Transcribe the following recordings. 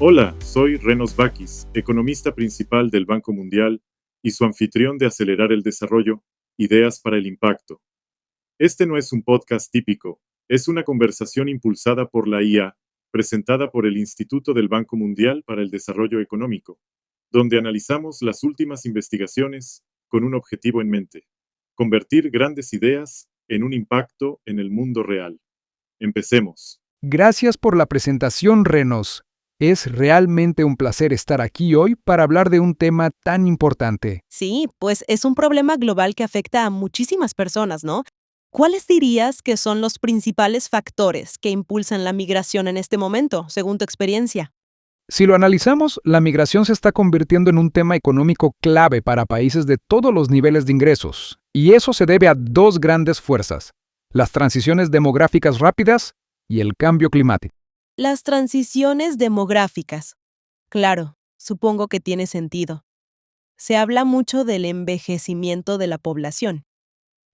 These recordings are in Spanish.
Hola, soy Renos Bakis, economista principal del Banco Mundial y su anfitrión de Acelerar el Desarrollo, Ideas para el Impacto. Este no es un podcast típico, es una conversación impulsada por la IA, presentada por el Instituto del Banco Mundial para el Desarrollo Económico, donde analizamos las últimas investigaciones con un objetivo en mente: convertir grandes ideas en un impacto en el mundo real. Empecemos. Gracias por la presentación, Renos. Es realmente un placer estar aquí hoy para hablar de un tema tan importante. Sí, pues es un problema global que afecta a muchísimas personas, ¿no? ¿Cuáles dirías que son los principales factores que impulsan la migración en este momento, según tu experiencia? Si lo analizamos, la migración se está convirtiendo en un tema económico clave para países de todos los niveles de ingresos, y eso se debe a dos grandes fuerzas: las transiciones demográficas rápidas y el cambio climático. Las transiciones demográficas. Claro, supongo que tiene sentido. Se habla mucho del envejecimiento de la población.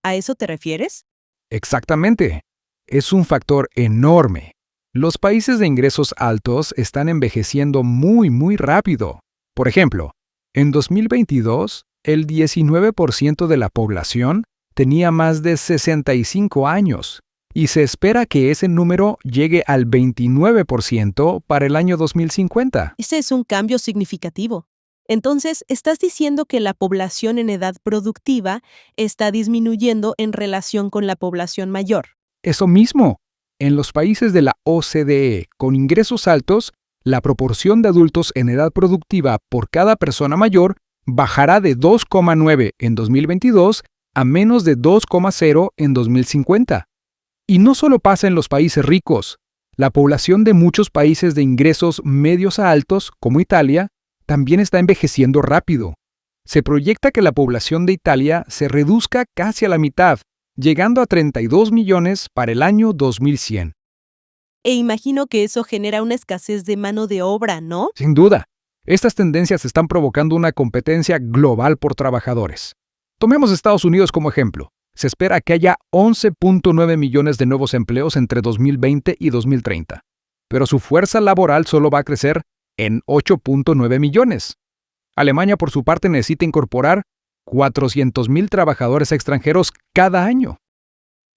¿A eso te refieres? Exactamente. Es un factor enorme. Los países de ingresos altos están envejeciendo muy rápido. Por ejemplo, en 2022, el 19% de la población tenía más de 65 años y se espera que ese número llegue al 29% para el año 2050. Ese es un cambio significativo. Entonces, estás diciendo que la población en edad productiva está disminuyendo en relación con la población mayor. Eso mismo. En los países de la OCDE con ingresos altos, la proporción de adultos en edad productiva por cada persona mayor bajará de 2,9 en 2022 a menos de 2,0 en 2050. Y no solo pasa en los países ricos. La población de muchos países de ingresos medios a altos, como Italia, también está envejeciendo rápido. Se proyecta que la población de Italia se reduzca casi a la mitad, llegando a 32 millones para el año 2100. E imagino que eso genera una escasez de mano de obra, ¿no? Sin duda, estas tendencias están provocando una competencia global por trabajadores. Tomemos Estados Unidos como ejemplo. Se espera que haya 11.9 millones de nuevos empleos entre 2020 y 2030, pero su fuerza laboral solo va a crecer en 8.9 millones. Alemania, por su parte, necesita incorporar 400,000 trabajadores extranjeros cada año.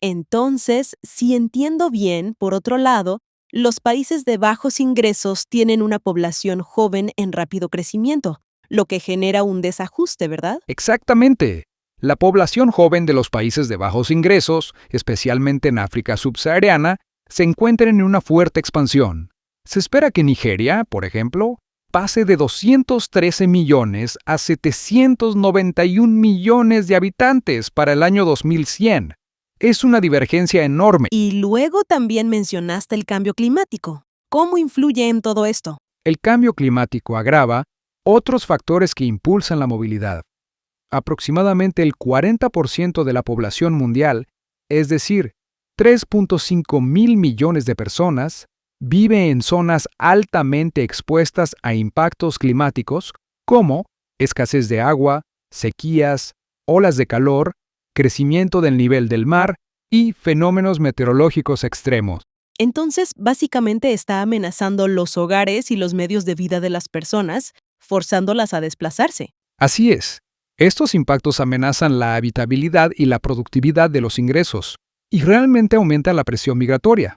Entonces, si entiendo bien, por otro lado, los países de bajos ingresos tienen una población joven en rápido crecimiento, lo que genera un desajuste, ¿verdad? Exactamente. La población joven de los países de bajos ingresos, especialmente en África subsahariana, se encuentra en una fuerte expansión. Se espera que Nigeria, por ejemplo, pase de 213 millones a 791 millones de habitantes para el año 2100. Es una divergencia enorme. Y luego también mencionaste el cambio climático. ¿Cómo influye en todo esto? El cambio climático agrava otros factores que impulsan la movilidad. Aproximadamente el 40% de la población mundial, es decir, 3.5 mil millones de personas, vive en zonas altamente expuestas a impactos climáticos como escasez de agua, sequías, olas de calor, crecimiento del nivel del mar y fenómenos meteorológicos extremos. Entonces, básicamente está amenazando los hogares y los medios de vida de las personas, forzándolas a desplazarse. Así es. Estos impactos amenazan la habitabilidad y la productividad de los ingresos, y realmente aumenta la presión migratoria.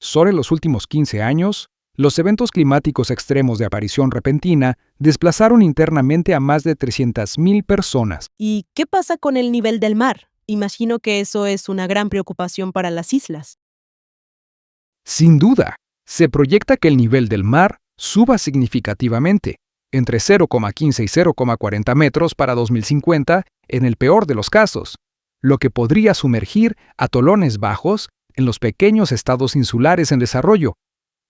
Solo en los últimos 15 años, los eventos climáticos extremos de aparición repentina desplazaron internamente a más de 300,000 personas. ¿Y qué pasa con el nivel del mar? Imagino que eso es una gran preocupación para las islas. Sin duda, se proyecta que el nivel del mar suba significativamente, entre 0,15 y 0,40 metros para 2050 en el peor de los casos, lo que podría sumergir atolones bajos en los pequeños estados insulares en desarrollo,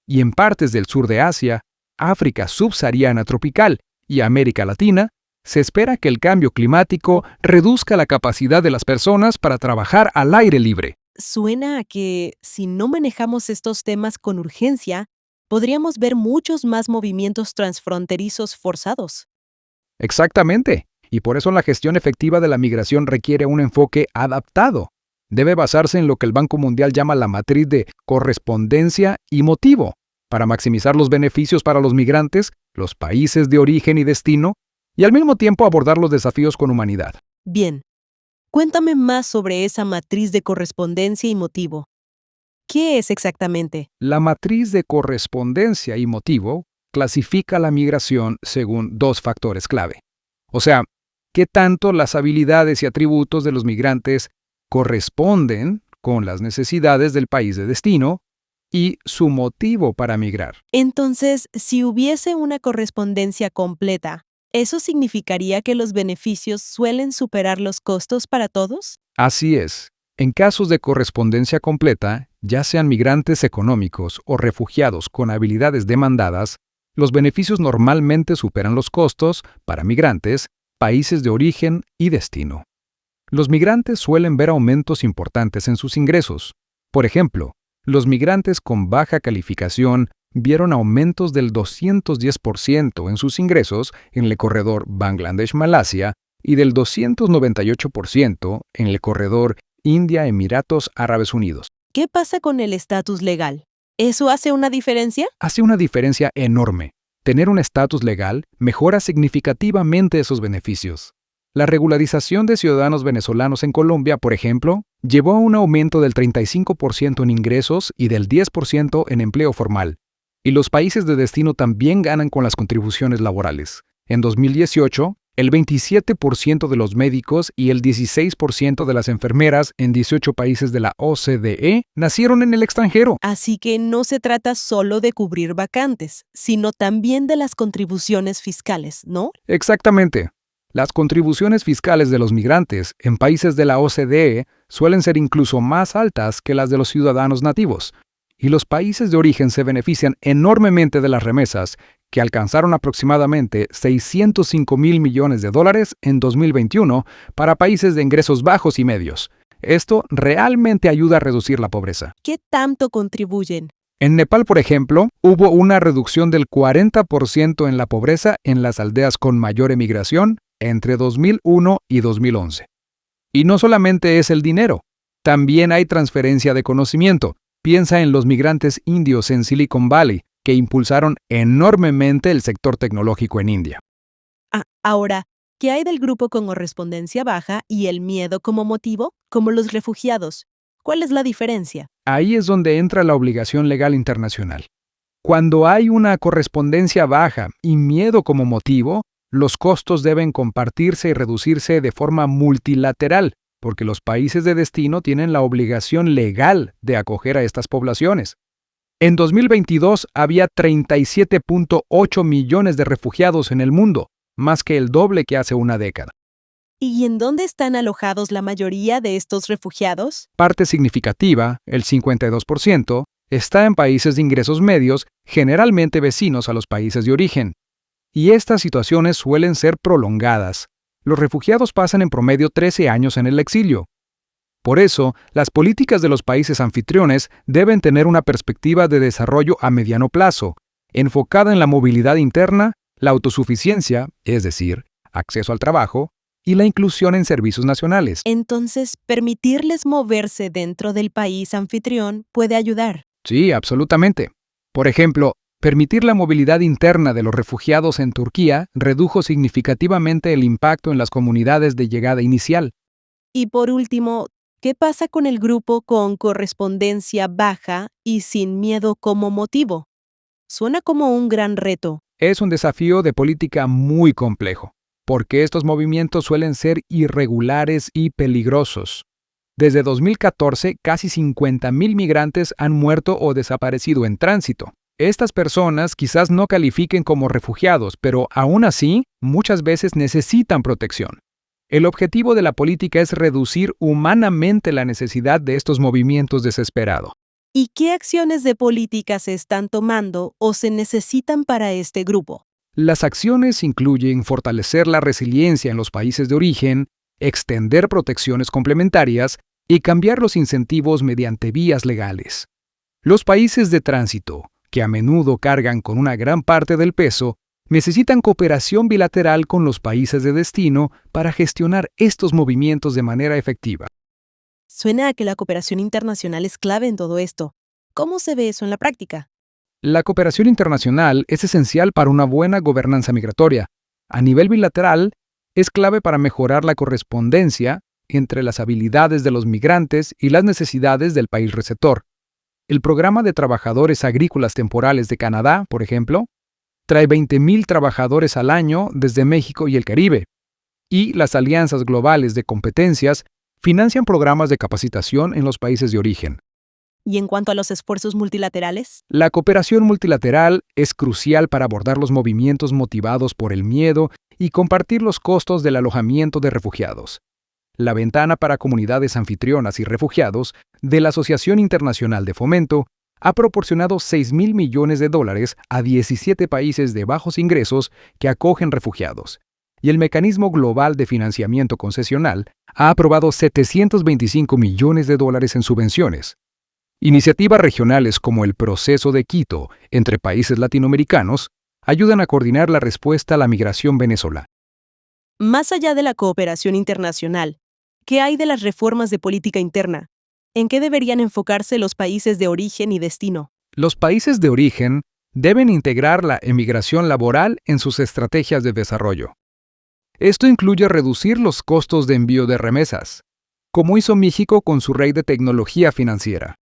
y en partes del sur de Asia, África subsahariana tropical y América Latina, se espera que el cambio climático reduzca la capacidad de las personas para trabajar al aire libre. Suena a que, si no manejamos estos temas con urgencia, podríamos ver muchos más movimientos transfronterizos forzados. Exactamente, y por eso la gestión efectiva de la migración requiere un enfoque adaptado. Debe basarse en lo que el Banco Mundial llama la matriz de correspondencia y motivo. para maximizar los beneficios para los migrantes, los países de origen y destino, y al mismo tiempo abordar los desafíos con humanidad. Bien, cuéntame más sobre esa matriz de correspondencia y motivo. ¿Qué es exactamente? La matriz de correspondencia y motivo clasifica la migración según dos factores clave. O sea, qué tanto las habilidades y atributos de los migrantes corresponden con las necesidades del país de destino y su motivo para migrar. Entonces, si hubiese una correspondencia completa, ¿eso significaría que los beneficios suelen superar los costos para todos? Así es. En casos de correspondencia completa, ya sean migrantes económicos o refugiados con habilidades demandadas, los beneficios normalmente superan los costos para migrantes, países de origen y destino. Los migrantes suelen ver aumentos importantes en sus ingresos. Por ejemplo, los migrantes con baja calificación vieron aumentos del 210% en sus ingresos en el corredor Bangladesh-Malasia y del 298% en el corredor India-Emiratos Árabes Unidos. ¿Qué pasa con el estatus legal? ¿Eso hace una diferencia? Hace una diferencia enorme. Tener un estatus legal mejora significativamente esos beneficios. La regularización de ciudadanos venezolanos en Colombia, por ejemplo, llevó a un aumento del 35% en ingresos y del 10% en empleo formal. Y los países de destino también ganan con las contribuciones laborales. En 2018, el 27% de los médicos y el 16% de las enfermeras en 18 países de la OCDE nacieron en el extranjero. Así que no se trata solo de cubrir vacantes, sino también de las contribuciones fiscales, ¿no? Exactamente. Las contribuciones fiscales de los migrantes en países de la OCDE suelen ser incluso más altas que las de los ciudadanos nativos, y los países de origen se benefician enormemente de las remesas, que alcanzaron aproximadamente $605,000 millones en 2021 para países de ingresos bajos y medios. Esto realmente ayuda a reducir la pobreza. ¿Qué tanto contribuyen? En Nepal, por ejemplo, hubo una reducción del 40% en la pobreza en las aldeas con mayor emigración entre 2001 y 2011. Y no solamente es el dinero, también hay transferencia de conocimiento. Piensa en los migrantes indios en Silicon Valley, que impulsaron enormemente el sector tecnológico en India. Ahora, ¿qué hay del grupo con correspondencia baja y el miedo como motivo, como los refugiados? ¿Cuál es la diferencia? Ahí es donde entra la obligación legal internacional. Cuando hay una correspondencia baja y miedo como motivo, los costos deben compartirse y reducirse de forma multilateral, porque los países de destino tienen la obligación legal de acoger a estas poblaciones. En 2022 había 37.8 millones de refugiados en el mundo, más que el doble que hace una década. ¿Y en dónde están alojados la mayoría de estos refugiados? Parte significativa, el 52%, está en países de ingresos medios, generalmente vecinos a los países de origen. Y estas situaciones suelen ser prolongadas. Los refugiados pasan en promedio 13 años en el exilio. Por eso, las políticas de los países anfitriones deben tener una perspectiva de desarrollo a mediano plazo, enfocada en la movilidad interna, la autosuficiencia, es decir, acceso al trabajo, y la inclusión en servicios nacionales. Entonces, permitirles moverse dentro del país anfitrión puede ayudar. Sí, absolutamente. Por ejemplo, permitir la movilidad interna de los refugiados en Turquía redujo significativamente el impacto en las comunidades de llegada inicial. Y por último, ¿qué pasa con el grupo con correspondencia baja y sin miedo como motivo? Suena como un gran reto. Es un desafío de política muy complejo, porque estos movimientos suelen ser irregulares y peligrosos. Desde 2014, casi 50,000 migrantes han muerto o desaparecido en tránsito. Estas personas quizás no califiquen como refugiados, pero aún así, muchas veces necesitan protección. El objetivo de la política es reducir humanamente la necesidad de estos movimientos desesperados. ¿Y qué acciones de política se están tomando o se necesitan para este grupo? Las acciones incluyen fortalecer la resiliencia en los países de origen, extender protecciones complementarias y cambiar los incentivos mediante vías legales. Los países de tránsito, que a menudo cargan con una gran parte del peso, necesitan cooperación bilateral con los países de destino para gestionar estos movimientos de manera efectiva. Suena a que la cooperación internacional es clave en todo esto. ¿Cómo se ve eso en la práctica? La cooperación internacional es esencial para una buena gobernanza migratoria. A nivel bilateral, es clave para mejorar la correspondencia entre las habilidades de los migrantes y las necesidades del país receptor. El programa de trabajadores agrícolas temporales de Canadá, por ejemplo, trae 20,000 trabajadores al año desde México y el Caribe, y las alianzas globales de competencias financian programas de capacitación en los países de origen. Y en cuanto a los esfuerzos multilaterales, La cooperación multilateral es crucial para abordar los movimientos motivados por el miedo y compartir los costos del alojamiento de refugiados. La Ventana para Comunidades Anfitrionas y Refugiados de la Asociación Internacional de Fomento ha proporcionado 6,000 millones de dólares a 17 países de bajos ingresos que acogen refugiados. Y el Mecanismo Global de Financiamiento Concesional ha aprobado 725 millones de dólares en subvenciones. Iniciativas regionales como el Proceso de Quito entre países latinoamericanos ayudan a coordinar la respuesta a la migración venezolana. más allá de la cooperación internacional, ¿qué hay de las reformas de política interna? ¿En qué deberían enfocarse los países de origen y destino? Los países de origen deben integrar la emigración laboral en sus estrategias de desarrollo. Esto incluye reducir los costos de envío de remesas, como hizo México con su red de tecnología financiera.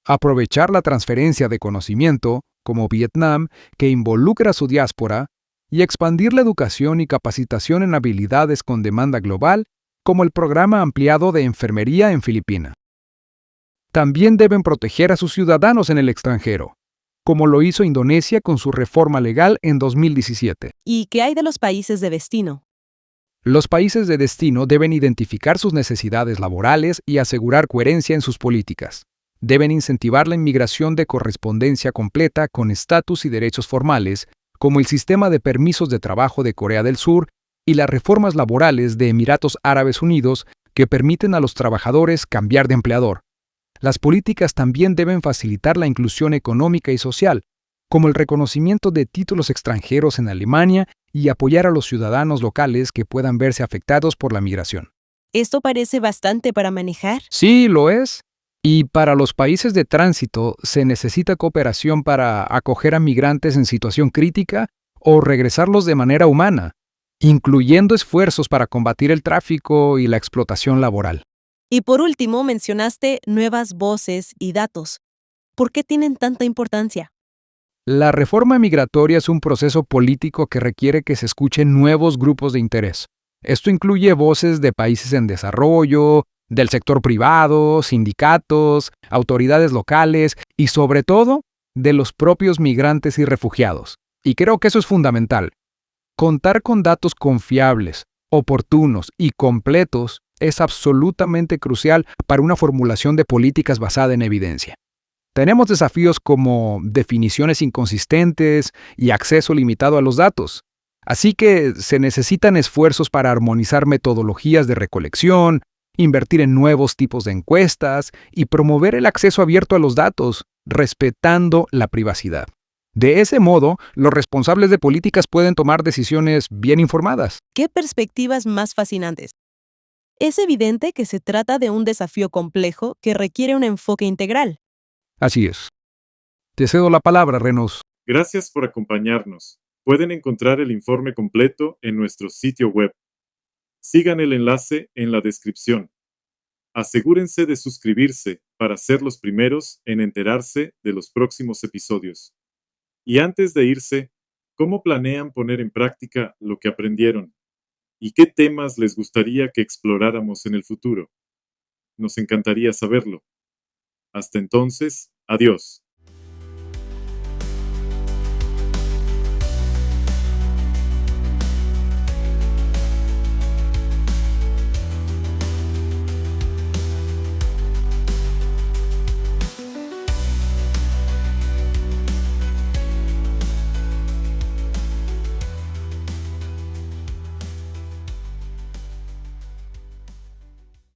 Aprovechar la transferencia de conocimiento, como Vietnam, que involucra a su diáspora, y expandir la educación y capacitación en habilidades con demanda global, como el programa ampliado de enfermería en Filipinas. También deben proteger a sus ciudadanos en el extranjero, como lo hizo Indonesia con su reforma legal en 2017. ¿Y qué hay de los países de destino? Los países de destino deben identificar sus necesidades laborales y asegurar coherencia en sus políticas. Deben incentivar la inmigración de correspondencia completa con estatus y derechos formales, como el sistema de permisos de trabajo de Corea del Sur y las reformas laborales de Emiratos Árabes Unidos que permiten a los trabajadores cambiar de empleador. Las políticas también deben facilitar la inclusión económica y social, como el reconocimiento de títulos extranjeros en Alemania y apoyar a los ciudadanos locales que puedan verse afectados por la migración. Esto parece bastante para manejar. Sí, lo es. Y para los países de tránsito se necesita cooperación para acoger a migrantes en situación crítica o regresarlos de manera humana, incluyendo esfuerzos para combatir el tráfico y la explotación laboral. Y por último, mencionaste nuevas voces y datos. ¿Por qué tienen tanta importancia? La reforma migratoria es un proceso político que requiere que se escuchen nuevos grupos de interés. Esto incluye voces de países en desarrollo, del sector privado, sindicatos, autoridades locales y sobre todo de los propios migrantes y refugiados. Y creo que eso es fundamental. Contar con datos confiables, oportunos y completos es absolutamente crucial para una formulación de políticas basada en evidencia. Tenemos desafíos como definiciones inconsistentes y acceso limitado a los datos. Así que se necesitan esfuerzos para armonizar metodologías de recolección, invertir en nuevos tipos de encuestas y promover el acceso abierto a los datos, respetando la privacidad. De ese modo, los responsables de políticas pueden tomar decisiones bien informadas. ¿Qué perspectivas más fascinantes? Es evidente que se trata de un desafío complejo que requiere un enfoque integral. Así es. Te cedo la palabra, Renos. Gracias por acompañarnos. Pueden encontrar el informe completo en nuestro sitio web. Sigan el enlace en la descripción. Asegúrense de suscribirse para ser los primeros en enterarse de los próximos episodios. Y antes de irse, ¿cómo planean poner en práctica lo que aprendieron? ¿Y qué temas les gustaría que exploráramos en el futuro? Nos encantaría saberlo. Hasta entonces, adiós.